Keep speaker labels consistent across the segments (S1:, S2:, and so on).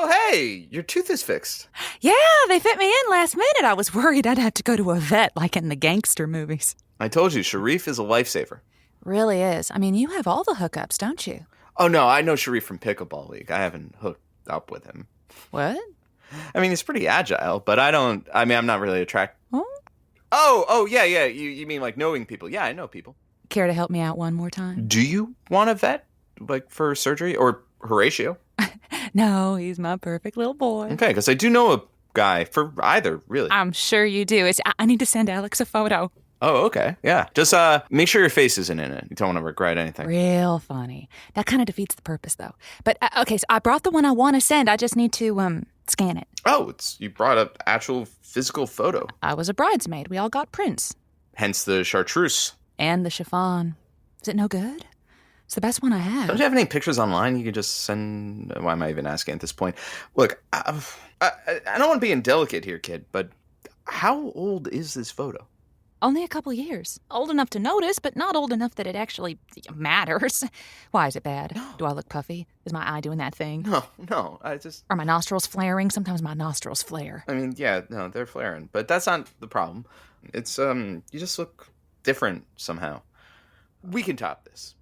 S1: Oh, hey, your tooth is fixed.
S2: Yeah, they fit me in last minute. I was worried I'd have to go to a vet like in the gangster movies.
S1: I told you, Sharif is a lifesaver.
S2: Really is. I mean, you have all the hookups, don't you?
S1: Oh, no, I know Sharif from Pickleball League. I haven't hooked up with him.
S2: What?
S1: I mean, he's pretty agile, but I'm not really attracted.
S2: Huh?
S1: Oh, yeah. You mean like knowing people. Yeah, I know people.
S2: Care to help me out one more time?
S1: Do you want a vet, like for surgery or Horatio?
S2: No, he's my perfect little boy.
S1: Okay, because I do know a guy for either, really.
S2: I'm sure you do. I need to send Alex a photo.
S1: Oh, okay. Yeah. Just make sure your face isn't in it. You don't want to regret anything.
S2: Real funny. That kind of defeats the purpose, though. But, okay, so I brought the one I want to send. I just need to, scan it.
S1: Oh, you brought an actual physical photo.
S2: I was a bridesmaid. We all got prints.
S1: Hence the chartreuse.
S2: And the chiffon. Is it no good? It's the best one I have.
S1: Don't you have any pictures online you could just send? Why am I even asking at this point? Look, I don't want to be indelicate here, kid, but how old is this photo?
S2: Only a couple years. Old enough to notice, but not old enough that it actually matters. Why, is it bad? Do I look puffy? Is my eye doing that thing?
S1: No,
S2: Are my nostrils flaring? Sometimes my nostrils flare.
S1: I mean, yeah, no, they're flaring, but that's not the problem. It's, you just look different somehow. We can top this.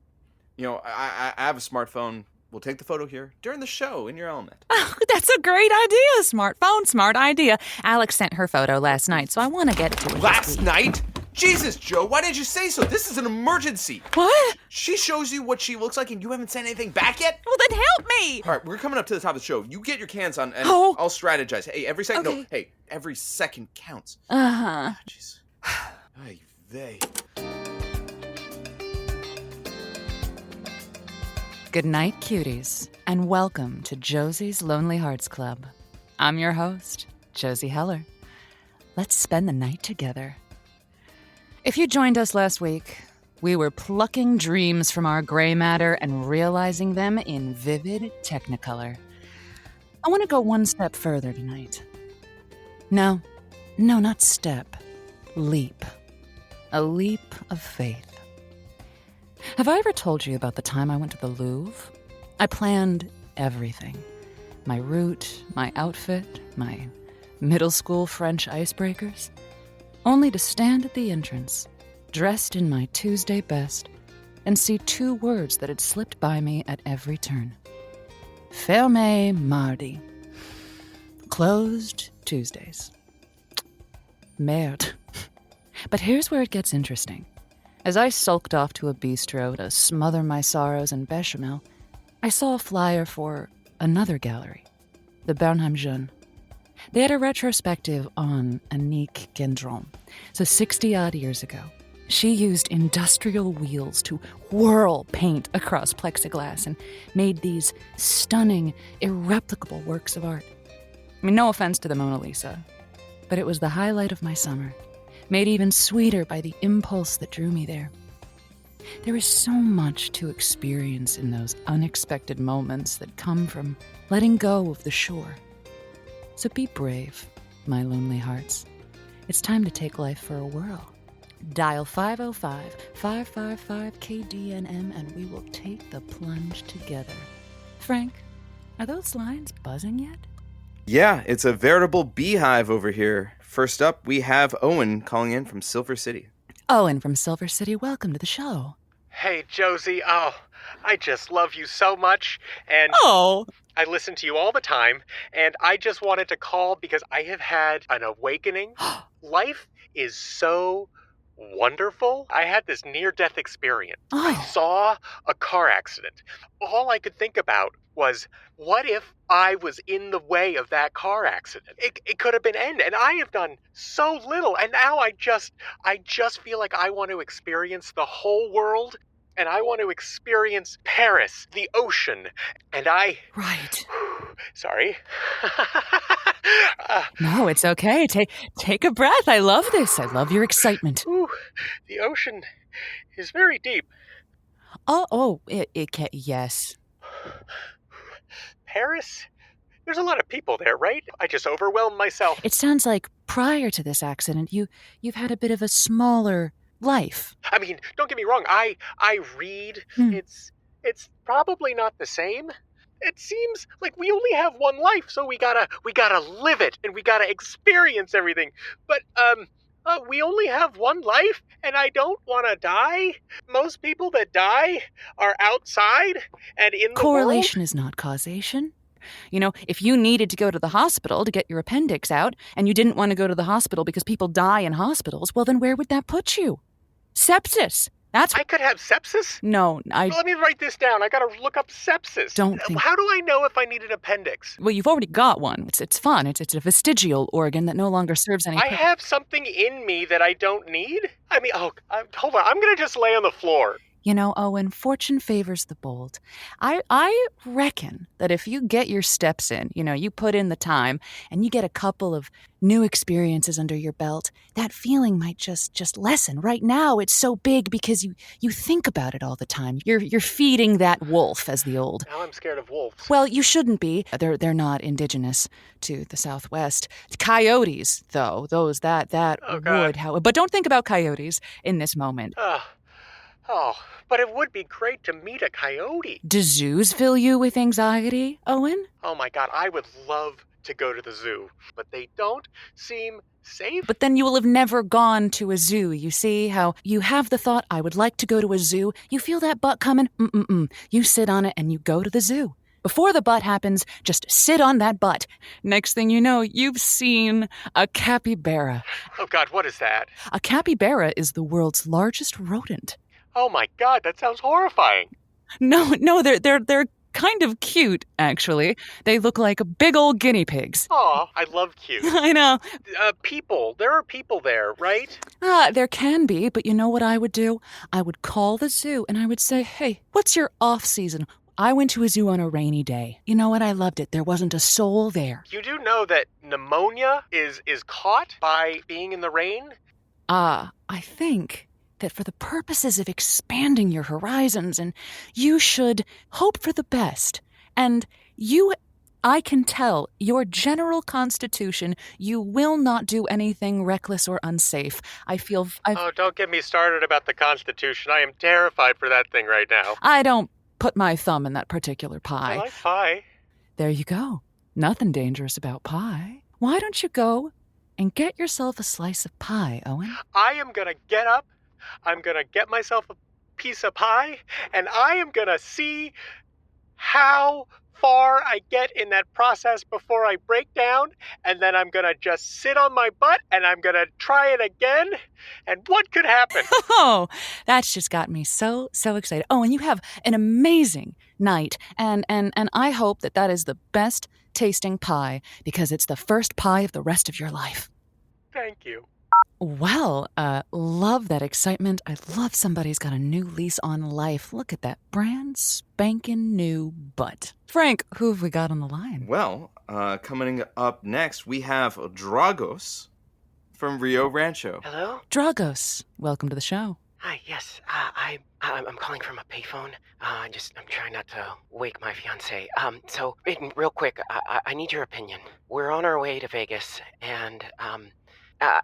S1: You know, I have a smartphone. We'll take the photo here during the show in your element.
S2: Oh, that's a great idea. Smartphone, smart idea. Alex sent her photo last night, so I want to get it to her.
S1: Last night? Jesus, Joe, why didn't you say so? This is an emergency.
S2: What?
S1: She shows you what she looks like and you haven't sent anything back yet?
S2: Well, then help me.
S1: All right, we're coming up to the top of the show. You get your cans on and
S2: Oh.
S1: I'll strategize. Hey, every second.
S2: Okay.
S1: No, hey, every second counts.
S2: Uh-huh.
S1: Jeez. Ay, vey.
S2: Good night, cuties, and welcome to Josie's Lonely Hearts Club. I'm your host, Josie Heller. Let's spend the night together. If you joined us last week, we were plucking dreams from our gray matter and realizing them in vivid technicolor. I want to go one step further tonight. No, not step. Leap. A leap of faith. Have I ever told you about the time I went to the Louvre? I planned everything. My route, my outfit, my middle school French icebreakers. Only to stand at the entrance, dressed in my Tuesday best, and see two words that had slipped by me at every turn. Fermé mardi. Closed Tuesdays. Merde. But here's where it gets interesting. As I sulked off to a bistro to smother my sorrows in bechamel, I saw a flyer for another gallery, the Bernheim Jeune. They had a retrospective on Annick Gendron. So 60-odd years ago, she used industrial wheels to whirl paint across plexiglass and made these stunning, irreplicable works of art. I mean, no offense to the Mona Lisa, but it was the highlight of my summer, made even sweeter by the impulse that drew me there. There is so much to experience in those unexpected moments that come from letting go of the shore. So be brave, my lonely hearts. It's time to take life for a whirl. Dial 505-555-KDNM and we will take the plunge together. Frank, are those lines buzzing yet?
S1: Yeah, it's a veritable beehive over here. First up, we have Owen calling in from Silver City.
S2: Owen from Silver City, welcome to the show.
S3: Hey, Josie. Oh, I just love you so much. And
S2: Oh!
S3: I listen to you all the time. And I just wanted to call because I have had an awakening. Life is so wonderful. I had this near-death experience.
S2: Oh.
S3: I saw a car accident. All I could think about was, what if I was in the way of that car accident? It could have been end, and I have done so little, and now I just feel like I want to experience the whole world, and I want to experience Paris, the ocean, and I...
S2: Right.
S3: Sorry.
S2: No, it's okay. Take a breath. I love this. I love your excitement.
S3: The ocean is very deep.
S2: It can, yes.
S3: Paris? There's a lot of people there, right? I just overwhelmed myself.
S2: It sounds like prior to this accident, you've had a bit of a smaller life.
S3: I mean, don't get me wrong. I read. It's probably not the same, It seems like we only have one life, so we gotta live it, and we gotta experience everything. But, we only have one life, and I don't want to die. Most people that die are outside and in the
S2: Correlation
S3: world.
S2: is not causation. You know, if you needed to go to the hospital to get your appendix out, and you didn't want to go to the hospital because people die in hospitals, well, then where would that put you? Sepsis. That's
S3: I could have sepsis?
S2: No,
S3: Let me write this down. I gotta look up sepsis.
S2: Don't think...
S3: How do I know if I need an appendix?
S2: Well, you've already got one. It's fun. It's a vestigial organ that no longer serves any...
S3: I have something in me that I don't need? I mean, hold on. I'm gonna just lay on the floor.
S2: You know, Owen, fortune favors the bold. I reckon that if you get your steps in, you know, you put in the time, and you get a couple of new experiences under your belt, that feeling might just lessen. Right now, it's so big because you think about it all the time. You're feeding that wolf, as the old...
S3: Now I'm scared of wolves.
S2: Well, you shouldn't be. They're not indigenous to the Southwest. Coyotes, though, those that would, however. But don't think about coyotes in this moment.
S3: Oh, but it would be great to meet a coyote.
S2: Do zoos fill you with anxiety, Owen?
S3: Oh my God, I would love to go to the zoo, but they don't seem safe.
S2: But then you will have never gone to a zoo. You see how you have the thought, I would like to go to a zoo. You feel that butt coming? You sit on it and you go to the zoo. Before the butt happens, just sit on that butt. Next thing you know, you've seen a capybara.
S3: Oh God, what is that?
S2: A capybara is the world's largest rodent.
S3: Oh my God, that sounds horrifying.
S2: No, they're kind of cute, actually. They look like big old guinea pigs.
S3: Aw, I love cute.
S2: I know.
S3: There are people there, right?
S2: There can be, but you know what I would do? I would call the zoo and I would say, hey, what's your off season? I went to a zoo on a rainy day. You know what? I loved it. There wasn't a soul there.
S3: You do know that pneumonia is caught by being in the rain?
S2: I think that for the purposes of expanding your horizons, and you should hope for the best. And I can tell your general constitution, you will not do anything reckless or unsafe.
S3: Oh, don't get me started about the Constitution. I am terrified for that thing right now.
S2: I don't put my thumb in that particular pie.
S3: I like pie.
S2: There you go. Nothing dangerous about pie. Why don't you go and get yourself a slice of pie, Owen?
S3: I am gonna get up, I'm gonna get myself a piece of pie, and I am gonna see how far I get in that process before I break down, and then I'm gonna just sit on my butt and I'm gonna try it again, and what could happen?
S2: Oh, that's just got me so excited. Oh, and you have an amazing night, and I hope that is the best tasting pie, because it's the first pie of the rest of your life.
S3: Thank you.
S2: Well, love that excitement. I love somebody's got a new lease on life. Look at that brand spanking new butt. Frank, who have we got on the line?
S1: Well, coming up next, we have Dragos from Rio Rancho.
S3: Hello?
S2: Dragos, welcome to the show.
S3: Hi, yes. I'm calling from a payphone. I'm trying not to wake my fiance. So, real quick, I need your opinion. We're on our way to Vegas, and,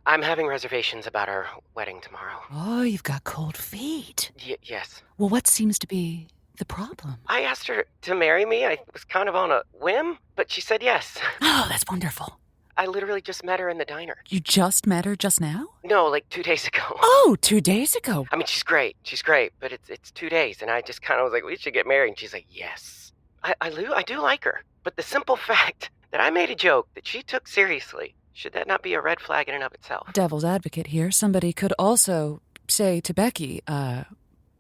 S3: I'm having reservations about our wedding tomorrow.
S2: Oh, you've got cold feet.
S3: Yes.
S2: Well, what seems to be the problem?
S3: I asked her to marry me. I was kind of on a whim, but she said yes.
S2: Oh, that's wonderful.
S3: I literally just met her in the diner.
S2: You just met her just now?
S3: No, like 2 days ago.
S2: Oh, 2 days ago.
S3: I mean, she's great, but it's 2 days, and I just kind of was like, we should get married, and she's like, yes. I do like her, but the simple fact that I made a joke that she took seriously, should that not be a red flag in and of itself?
S2: Devil's advocate here. Somebody could also say to Becky,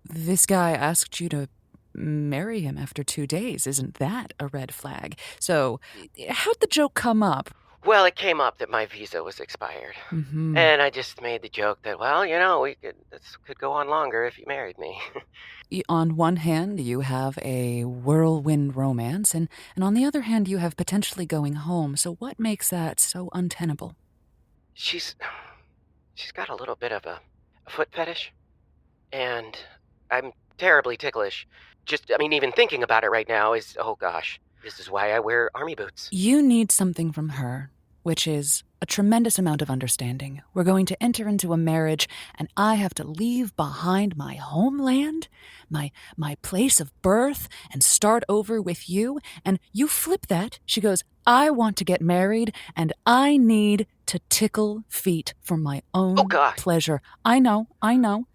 S2: this guy asked you to marry him after 2 days. Isn't that a red flag? So, how'd the joke come up?
S3: Well, it came up that my visa was expired.
S2: Mm-hmm.
S3: And I just made the joke that, well, you know, this could go on longer if you married me.
S2: On one hand, you have a whirlwind romance, and on the other hand, you have potentially going home. So what makes that so untenable?
S3: She's got a little bit of a foot fetish, and I'm terribly ticklish. Even thinking about it right now is, oh gosh, this is why I wear army boots.
S2: You need something from her, which is a tremendous amount of understanding. We're going to enter into a marriage, and I have to leave behind my homeland, my place of birth, and start over with you. And you flip that. She goes, I want to get married, and I need to tickle feet for my own pleasure. I know.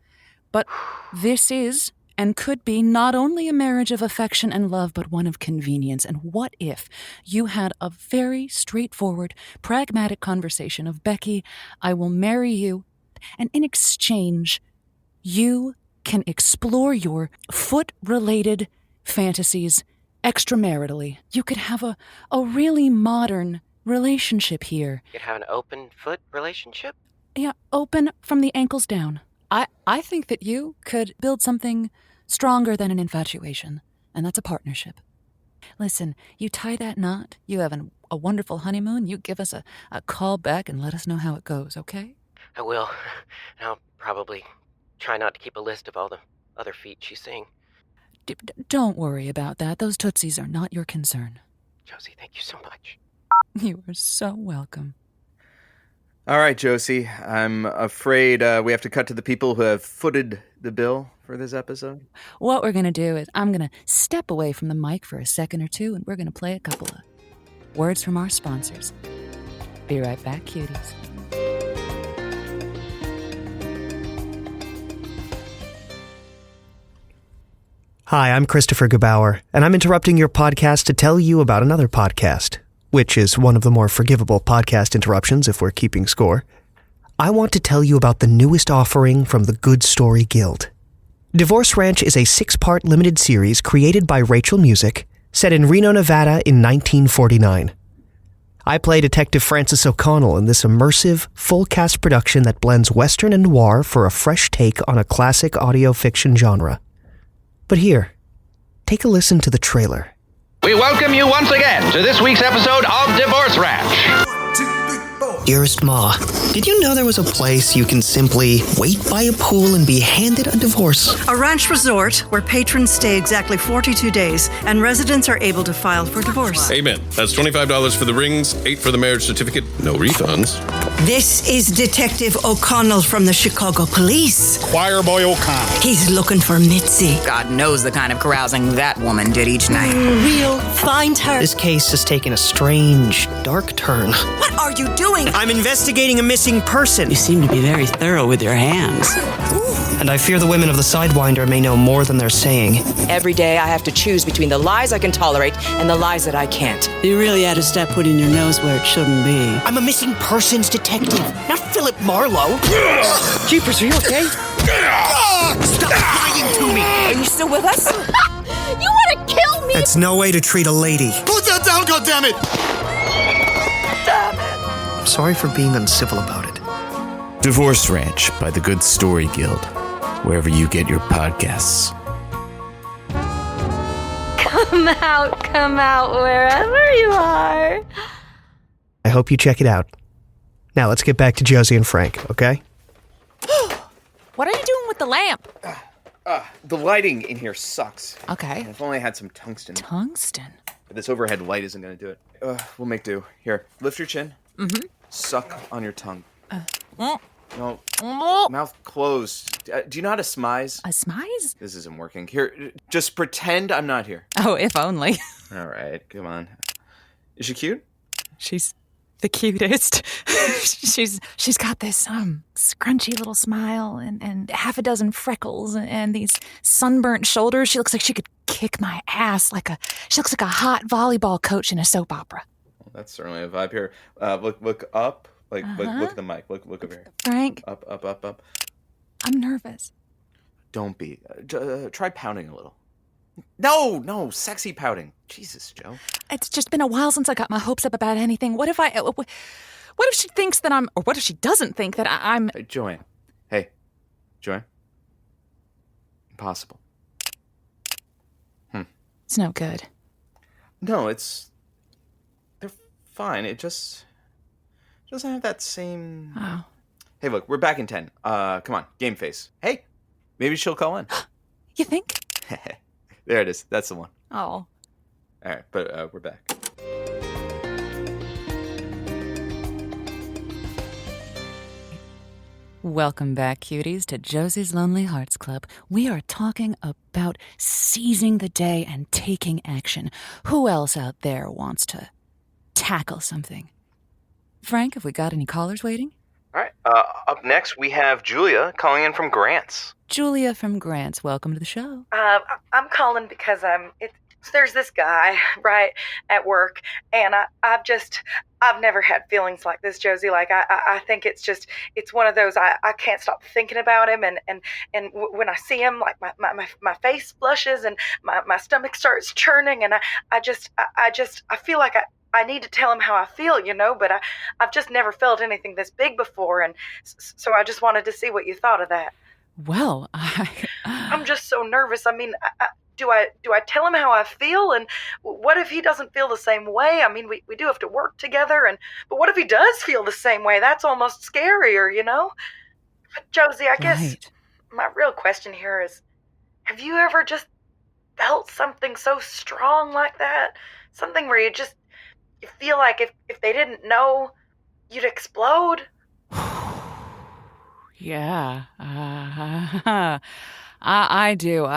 S2: But this is and could be not only a marriage of affection and love, but one of convenience. And what if you had a very straightforward, pragmatic conversation of, Becky, I will marry you, and in exchange, you can explore your foot-related fantasies extramaritally. You could have a really modern relationship here.
S4: You could have an open foot relationship?
S2: Yeah, open from the ankles down. I think that you could build something stronger than an infatuation, and that's a partnership. Listen, you tie that knot, you have a wonderful honeymoon, you give us a call back and let us know how it goes, okay?
S4: I will. I'll probably try not to keep a list of all the other feet she's seeing.
S2: Don't worry about that. Those tootsies are not your concern.
S4: Josie, thank you so much.
S2: You are so welcome.
S1: All right, Josie, I'm afraid we have to cut to the people who have footed the bill for this episode.
S2: What we're going to do is I'm going to step away from the mic for a second or two, and we're going to play a couple of words from our sponsors. Be right back, cuties.
S5: Hi, I'm Christopher Gebauer, and I'm interrupting your podcast to tell you about another podcast, which is one of the more forgivable podcast interruptions if we're keeping score. I want to tell you about the newest offering from the Good Story Guild. Divorce Ranch is a 6-part limited series created by Rachel Music, set in Reno, Nevada in 1949. I play Detective Francis O'Connell in this immersive, full-cast production that blends Western and noir for a fresh take on a classic audio fiction genre. But here, take a listen to the trailer.
S6: We welcome you once again to this week's episode of Divorce Ranch.
S7: Dearest Ma, did you know there was a place you can simply wait by a pool and be handed a divorce?
S8: A ranch resort where patrons stay exactly 42 days and residents are able to file for divorce.
S9: Amen. That's $25 for the rings, $8 for the marriage certificate, no refunds.
S8: This is Detective O'Connell from the Chicago Police.
S10: Choir boy O'Connell.
S8: He's looking for Mitzi.
S11: God knows the kind of carousing that woman did each night.
S8: We'll find her.
S7: This case has taken a strange, dark turn.
S8: What are you doing?
S7: I'm investigating a missing person.
S11: You seem to be very thorough with your hands.
S7: And I fear the women of the Sidewinder may know more than they're saying.
S11: Every day I have to choose between the lies I can tolerate and the lies that I can't. You really had to stop putting your nose where it shouldn't be.
S7: I'm a missing persons detective, not Philip Marlowe.
S11: Jeepers, are you okay?
S7: Stop lying to me!
S11: Are you still with us? You want to kill me?
S5: That's no way to treat a lady.
S10: Put that down, goddammit!
S11: Damn it.
S7: I'm sorry for being uncivil about it.
S12: Divorce Ranch by the Good Story Guild, wherever you get your podcasts.
S13: Come out, wherever you are.
S5: I hope you check it out. Now let's get back to Josie and Frank, okay?
S2: What are you doing with the lamp?
S1: The lighting in here sucks.
S2: Okay.
S1: If only I had some tungsten.
S2: Tungsten?
S1: But this overhead light isn't going to do it. We'll make do. Here, lift your chin.
S2: Mm-hmm.
S1: Suck on your tongue. No, mouth closed. Do you know how to smize?
S2: A smize?
S1: This isn't working. Here, just pretend I'm not here.
S2: Oh, if only.
S1: All right, come on. Is she cute?
S2: She's the cutest. she's got this scrunchy little smile and half a dozen freckles and these sunburnt shoulders. She looks like she could kick my ass she looks like a hot volleyball coach in a soap opera.
S1: Well, that's certainly a vibe here. Look up. Look at the mic. Look over here.
S2: Frank.
S1: Up.
S2: I'm nervous.
S1: Don't be. Try pounding a little. No, sexy pouting. Jesus, Joe.
S2: It's just been a while since I got my hopes up about anything. What if she thinks that I'm, or what if she doesn't think that I'm...
S1: Hey, Joanne. Hey, Joanne. Impossible.
S2: It's no good.
S1: No, they're fine. It just doesn't have that same...
S2: Oh.
S1: Hey, look, we're back in 10. Come on, game face. Hey, maybe she'll call in.
S2: You think?
S1: There it is. That's the one.
S2: Oh.
S1: All right, but we're back.
S2: Welcome back, cuties, to Josie's Lonely Hearts Club. We are talking about seizing the day and taking action. Who else out there wants to tackle something? Frank, have we got any callers waiting?
S1: All right. Up next, we have Julia calling in from Grants.
S2: Julia from Grants, welcome to the show.
S14: I'm calling because there's this guy, right, at work, and I've never had feelings like this, Josie. Like, I think it's one of those, I can't stop thinking about him, and when I see him, like, my face flushes, and my stomach starts churning, and I feel like I need to tell him how I feel, but I've just never felt anything this big before, and so I just wanted to see what you thought of that.
S2: Well,
S14: I'm just so nervous. I mean, do I tell him how I feel? And what if he doesn't feel the same way? I mean, we do have to work together, but what if he does feel the same way? That's almost scarier, But Josie, I guess my real question here is, have you ever just felt something so strong like that? Something where you feel like if they didn't know, you'd explode?
S2: Yeah, I do.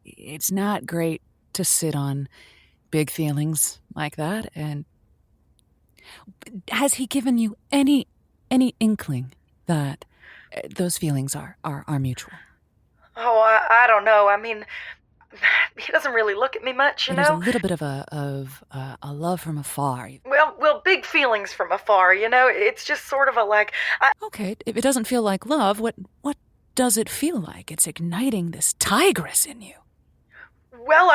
S2: It's not great to sit on big feelings like that. And has he given you any inkling that those feelings are mutual?
S14: Oh, I don't know. I mean, he doesn't really look at me much,
S2: There's a little bit of a love from afar.
S14: Well, big feelings from afar, It's just sort of
S2: Okay, if it doesn't feel like love, what does it feel like? It's igniting this tigress in you.
S14: Well,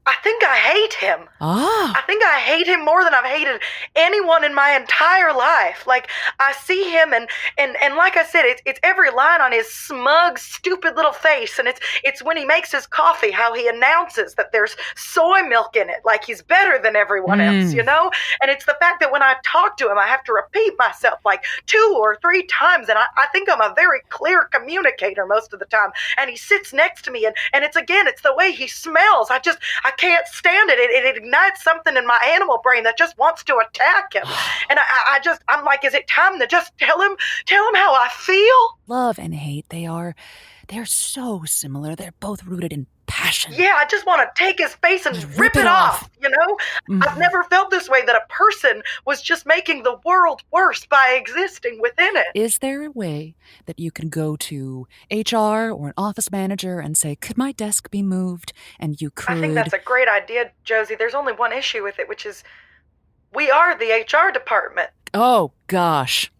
S14: I think I hate him. I think I hate him more than I've hated anyone in my entire life. Like, I see him and like I said, it's every line on his smug, stupid little face, and it's when he makes his coffee, how he announces that there's soy milk in it, like he's better than everyone else, And it's the fact that when I talk to him, I have to repeat myself like 2 or 3 times, and I think I'm a very clear communicator most of the time. And he sits next to me, and it's the way he smells. I can't stand it. It ignites something in my animal brain that just wants to attack him. And I'm like, is it time to just tell him how I feel?
S2: Love and hate, they're so similar. They're both rooted in passion.
S14: Yeah, I just want to take his face and just rip it off. I've never felt this way, that a person was just making the world worse by existing within it.
S2: Is there a way that you can go to HR or an office manager and say, could my desk be moved? And you could...
S14: I think that's a great idea, Josie. There's only one issue with it, which is we are the HR department.
S2: Oh, gosh.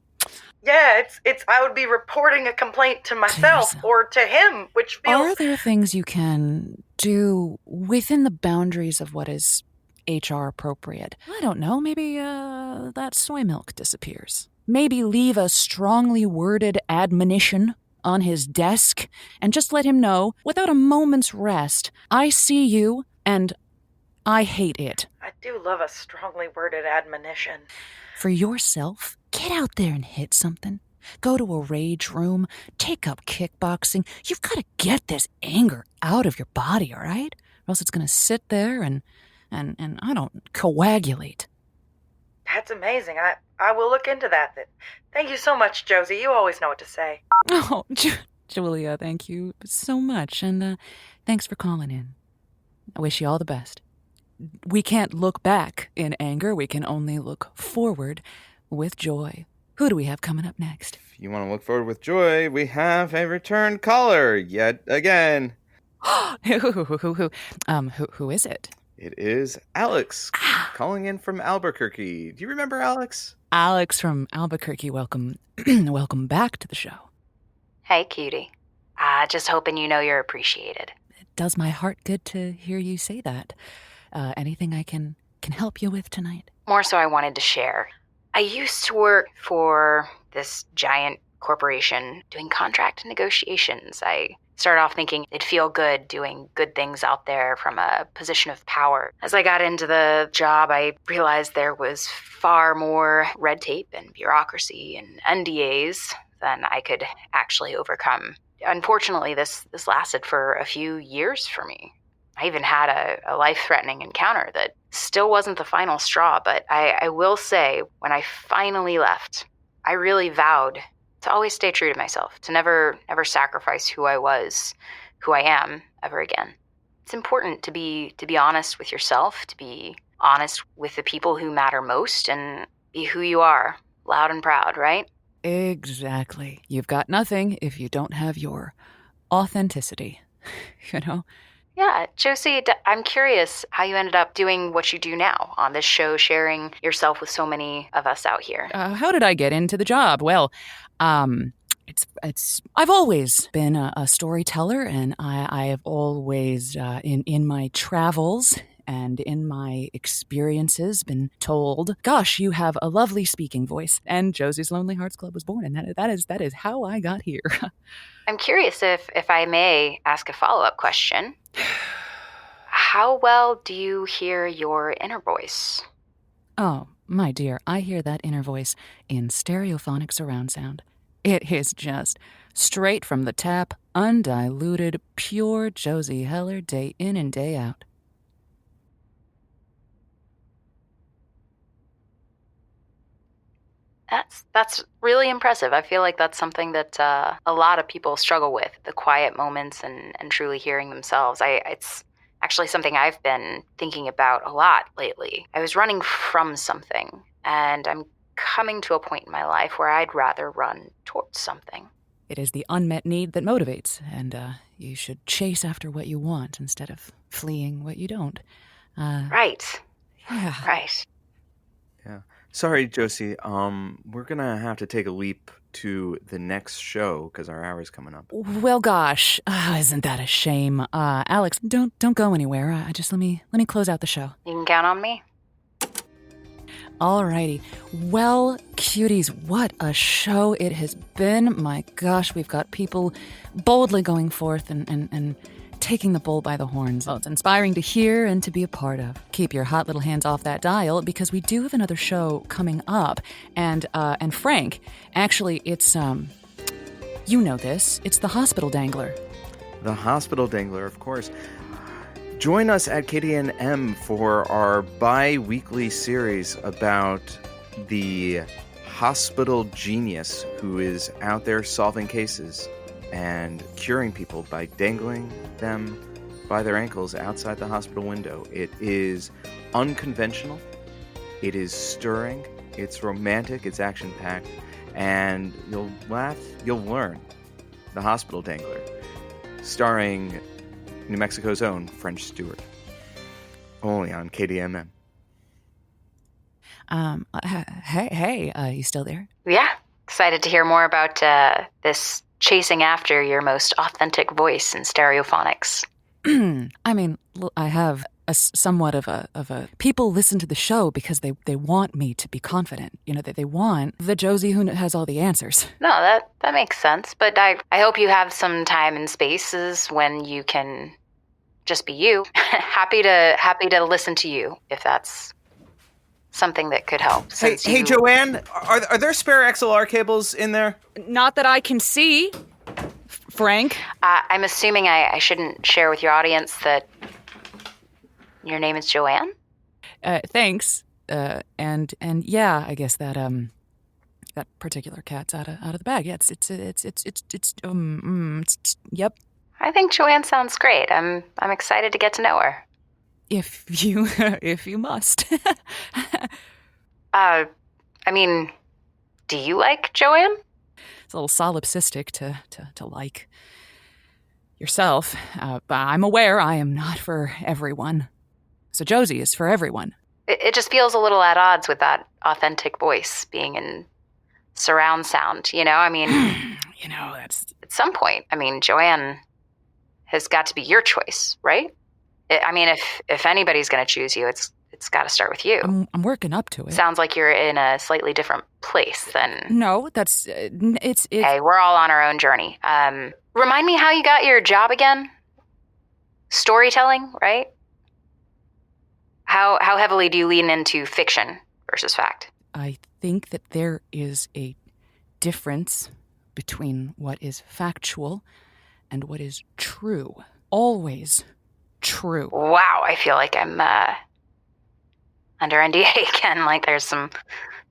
S14: Yeah, I would be reporting a complaint to myself or to him, which feels...
S2: Are there things you can do within the boundaries of what is HR appropriate? I don't know, maybe that soy milk disappears. Maybe leave a strongly worded admonition on his desk and just let him know, without a moment's rest, I see you and I hate it.
S14: I do love a strongly worded admonition.
S2: For yourself, get out there and hit something. Go to a rage room. Take up kickboxing. You've got to get this anger out of your body, all right? Or else it's going to sit there and I don't coagulate.
S14: That's amazing. I will look into that. Thank you so much, Josie. You always know what to say.
S2: Oh, Julia, thank you so much. And thanks for calling in. I wish you all the best. We can't look back in anger. We can only look forward with joy. Who do we have coming up next?
S1: If you want to look forward with joy, we have a return caller yet again.
S2: Who is it?
S1: It is Alex calling in from Albuquerque. Do you remember Alex?
S2: Alex from Albuquerque, welcome. Welcome back to the show.
S15: Hey, cutie. Just hoping you know you're appreciated.
S2: It does my heart good to hear you say that. Anything I can help you with tonight?
S15: More so I wanted to share. I used to work for this giant corporation doing contract negotiations. I started off thinking it'd feel good doing good things out there from a position of power. As I got into the job, I realized there was far more red tape and bureaucracy and NDAs than I could actually overcome. Unfortunately, this lasted for a few years for me. I even had a life-threatening encounter that still wasn't the final straw, but I will say, when I finally left, I really vowed to always stay true to myself, to never sacrifice who I was, who I am, ever again. It's important to be honest with yourself, to be honest with the people who matter most, and be who you are, loud and proud, right?
S2: Exactly. You've got nothing if you don't have your authenticity, you know?
S15: Yeah, Josie, I'm curious how you ended up doing what you do now on this show, sharing yourself with so many of us out here.
S2: How did I get into the job? Well, I've always been a storyteller, and I have always, in my travels and in my experiences, been told, gosh, you have a lovely speaking voice. And Josie's Lonely Hearts Club was born, and that is how I got here.
S15: I'm curious if I may ask a follow-up question. How well do you hear your inner voice?
S2: Oh, my dear, I hear that inner voice in stereophonic surround sound. It is just straight from the tap, undiluted, pure Josie Heller, day in and day out.
S15: That's really impressive. I feel like that's something that a lot of people struggle with, the quiet moments and truly hearing themselves. It's actually something I've been thinking about a lot lately. I was running from something, and I'm coming to a point in my life where I'd rather run towards something.
S2: It is the unmet need that motivates, and you should chase after what you want instead of fleeing what you don't.
S15: Right.
S2: Yeah.
S15: Right.
S1: Yeah. Sorry, Josie. We're gonna have to take a leap to the next show because our hour's coming up.
S2: Well, gosh, isn't that a shame? Alex, don't go anywhere. Just let me close out the show.
S15: You can count on me.
S2: Alrighty. Well, cuties, what a show it has been. My gosh, we've got people boldly going forth and taking the bull by the horns. Well, it's inspiring to hear and to be a part of. Keep your hot little hands off that dial, because we do have another show coming up. And Frank, actually, it's, you know this, it's the Hospital Dangler.
S1: The Hospital Dangler, of course. Join us at KDNM for our bi-weekly series about the hospital genius who is out there solving cases and curing people by dangling them by their ankles outside the hospital window. It is unconventional, it is stirring, it's romantic, it's action-packed, and you'll laugh, you'll learn. The Hospital Dangler, starring New Mexico's own French Stewart. Only on KDMM.
S2: Hey, you still there?
S15: Yeah, excited to hear more about this chasing after your most authentic voice in stereophonics.
S2: I mean, I have a somewhat of a people listen to the show because they want me to be confident. You know, that they want the Josie who has all the answers.
S15: No, that makes sense. But I hope you have some time and spaces when you can just be you. happy to listen to you if that's something that could help.
S1: Hey, Joanne, are there spare XLR cables in there?
S2: Not that I can see, Frank.
S15: I'm assuming I shouldn't share with your audience that your name is Joanne?
S2: Thanks. And yeah, I guess that that particular cat's out of the bag. Yeah, it's yep.
S15: I think Joanne sounds great. I'm excited to get to know her.
S2: If you must.
S15: I mean, do you like Joanne?
S2: It's a little solipsistic to like yourself. But I'm aware I am not for everyone. So Josie is for everyone.
S15: It just feels a little at odds with that authentic voice being in surround sound, you know? I mean,
S2: you know, that's...
S15: At some point, I mean, Joanne has got to be your choice, right? I mean, if anybody's going to choose you, it's got to start with you.
S2: I'm working up to it.
S15: Sounds like you're in a slightly different place than...
S2: No, that's... It's...
S15: Hey, we're all on our own journey. Remind me how you got your job again? Storytelling, right? How heavily do you lean into fiction versus fact?
S2: I think that there is a difference between what is factual and what is true. Always true.
S15: Wow, I feel like I'm under NDA again, like there's some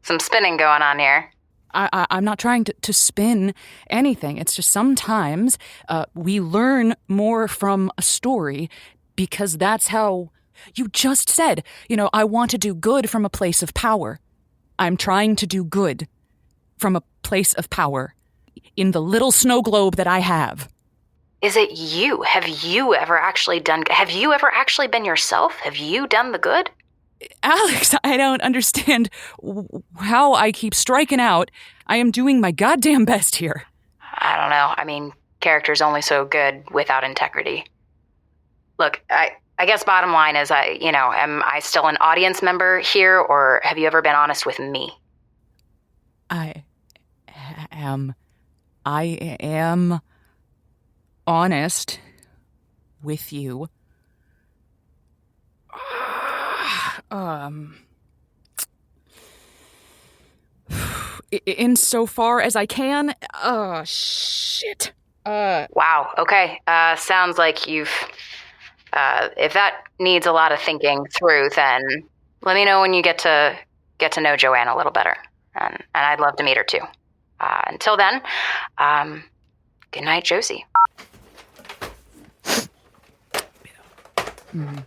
S15: spinning going on here.
S2: I'm not trying to spin anything. It's just sometimes we learn more from a story because that's how you just said, I want to do good from a place of power. I'm trying to do good from a place of power in the little snow globe that I have.
S15: Is it you? Have you ever actually been yourself? Have you done the good?
S2: Alex, I don't understand how I keep striking out. I am doing my goddamn best here.
S15: I don't know. I mean, character's only so good without integrity. Look, I guess bottom line is, am I still an audience member here, or have you ever been honest with me?
S2: I am honest with you. Insofar as I can. Oh, shit.
S15: Wow. Okay. Sounds like you've. If that needs a lot of thinking through, then let me know when you get to know Joanne a little better, and I'd love to meet her too. Until then, good night, Josie.
S2: Mm-hmm.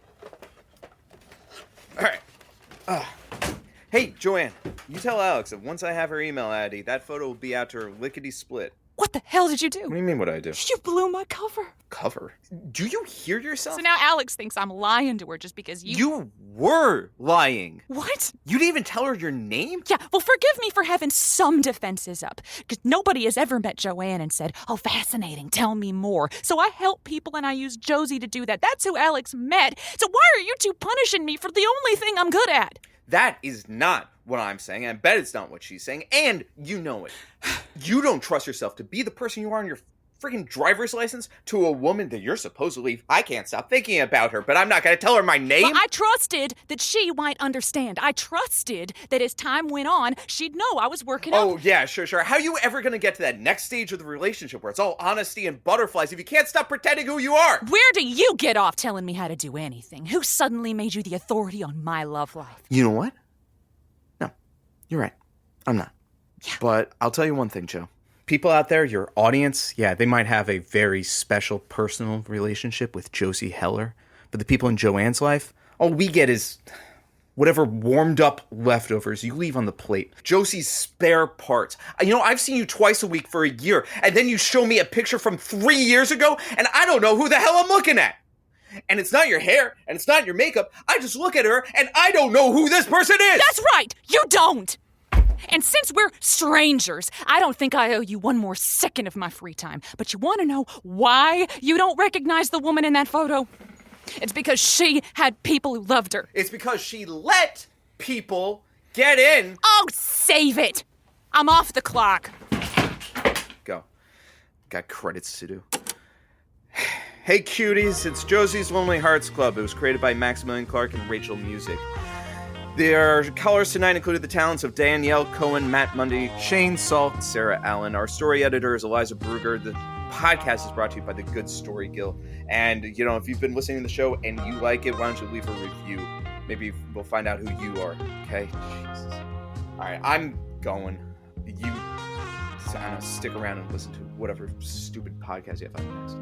S1: All right. Hey, Joanne, you tell Alex that once I have her email ID, that photo will be out to her lickety-split.
S2: What the hell did you do?
S1: What do you mean, what I do?
S2: You blew my cover.
S1: Cover? Do you hear yourself?
S2: So now Alex thinks I'm lying to her just because
S1: You were lying.
S2: What?
S1: You didn't even tell her your name?
S2: Yeah, well, forgive me for having some defenses up. Because nobody has ever met Joanne and said, oh, fascinating, tell me more. So I help people and I use Josie to do that. That's who Alex met. So why are you two punishing me for the only thing I'm good at?
S1: That is not what I'm saying. I bet it's not what she's saying, and you know it. You don't trust yourself to be the person you are on your freaking driver's license to a woman that you're supposedly... I can't stop thinking about her, but I'm not going to tell her my name.
S2: Well, I trusted that she might understand. I trusted that as time went on, she'd know I was working
S1: Oh, yeah, sure. How are you ever going to get to that next stage of the relationship where it's all honesty and butterflies if you can't stop pretending who you are?
S2: Where do you get off telling me how to do anything? Who suddenly made you the authority on my love life?
S1: You know what? No, you're right. I'm not. Yeah. But I'll tell you one thing, Joe. People out there, your audience, yeah, they might have a very special personal relationship with Josie Heller. But the people in Joanne's life, all we get is whatever warmed up leftovers you leave on the plate. Josie's spare parts. I've seen you twice a week for a year, and then you show me a picture from 3 years ago, and I don't know who the hell I'm looking at. And it's not your hair, and it's not your makeup. I just look at her, and I don't know who this person is.
S2: That's right! You don't! And since we're strangers, I don't think I owe you one more second of my free time. But you want to know why you don't recognize the woman in that photo? It's because she had people who loved her.
S1: It's because she let people get in.
S2: Oh, save it! I'm off the clock.
S1: Go. Got credits to do. Hey, cuties, it's Josie's Lonely Hearts Club. It was created by Maximilian Clark and Rachel Music. Their colors tonight included the talents of Danielle Cohen, Matt Mundy, Shane Salk, Sarah Allen. Our story editor is Eliza Bruger. The podcast is brought to you by the Good Story Guild. And, if you've been listening to the show and you like it, why don't you leave a review? Maybe we'll find out who you are, okay? Jesus. All right, I'm going. You, I don't know, stick around and listen to whatever stupid podcast you have up next.